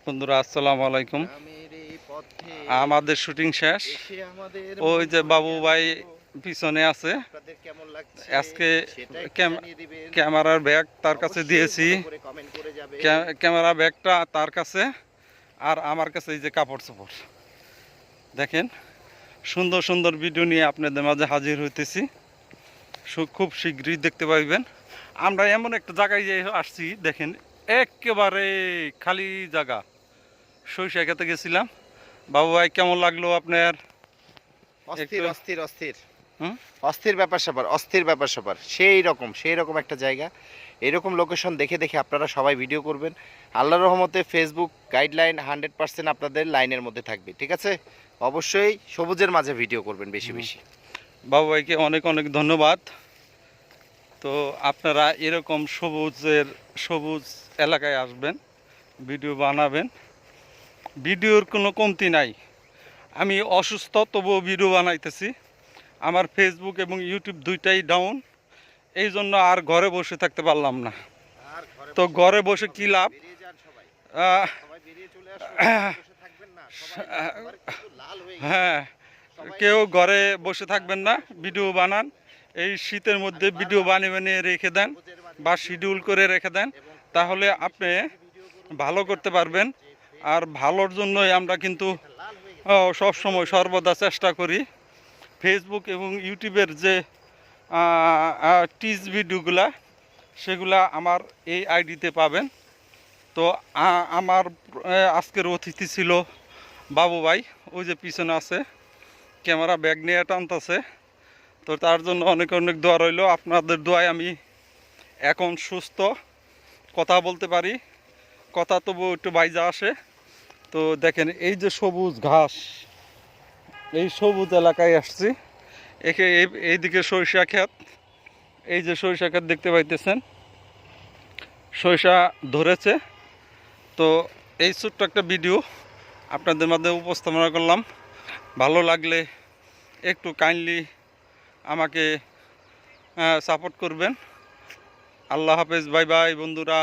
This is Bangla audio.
বন্ধুরা আসসালামু আলাইকুম। আমাদের শুটিং শেষ। ওই যে বাবু ভাই পিছনে আছে। আজকে ক্যামেরার ব্যাগ তার কাছে দিয়েছি, ক্যামেরা ব্যাগটা তার কাছে, আর আমার কাছে এই যে কাপড় চোপড়। দেখেন, সুন্দর সুন্দর ভিডিও নিয়ে আপনাদের মাঝে হাজির হইতেছি। খুব শীঘ্রই দেখতে পাইবেন। আমরা এমন একটা জায়গায় যে আসছি, দেখেন একেবারে খালি জায়গা। সরিষা খেতে গেছিলাম। বাবু ভাই কেমন লাগলো আপনার? অস্থির অস্থির অস্থির অস্থির ব্যাপার স্যাপার সেই রকম একটা জায়গা। এরকম লোকেশন দেখে দেখে আপনারা সবাই ভিডিও করবেন। আল্লাহর রহমতে ফেসবুক গাইডলাইন 100% আপনাদের লাইনের মধ্যে থাকবে, ঠিক আছে? অবশ্যই সবুজের মাঝে ভিডিও করবেন বেশি বেশি। বাবু ভাইকে অনেক অনেক ধন্যবাদ। তো আপনারা এরকম সবুজ এলাকায় আসবেন, ভিডিও বানাবেন। ভিডিওর কোনো কমতি নাই। আমি অসুস্থ তবুও ভিডিও বানাইতেছি। আমার ফেসবুক এবং ইউটিউব দুইটাই ডাউন, এই জন্য আর ঘরে বসে থাকতে পারলাম না। তো ঘরে বসে কী লাভ? হ্যাঁ, কেউ ঘরে বসে থাকবেন না, ভিডিও বানান। এই শীতের মধ্যে ভিডিও বানিয়ে রেখে দেন বা শিডিউল করে রেখে দেন, তাহলে আপনি ভালো করতে পারবেন। আর ভালোর জন্যই আমরা কিন্তু সব সময় সর্বদা চেষ্টা করি। ফেসবুক এবং ইউটিউবের যে টিজ ভিডিওগুলা, সেগুলা আমার এই আইডিতে পাবেন। তো আমার আজকের অতিথি ছিল বাবু ভাই, ওই যে পিছনে আছে, ক্যামেরা ব্যাগ নিয়ে টানতেছে। তো তার জন্য অনেক অনেক দোয়া রইল। আপনাদের দোয়ায় আমি এখন সুস্থ, কথা বলতে পারি, কথা তবু একটু বাইজা আসে। তো দেখেন এই যে সবুজ ঘাস, এই সবুজ এলাকায় আসছি। এইদিকে সরিষা ক্ষেত, এই যে সরিষা ক্ষেত দেখতে পাইতেছেন, সরিষা ধরেছে। তো এই ছোট্ট একটা ভিডিও আপনাদের মাঝে উপস্থাপনা করলাম। ভালো লাগলে একটু কাইন্ডলি আমাকে সাপোর্ট করবেন। আল্লাহ হাফেজ, বাই বাই বন্ধুরা।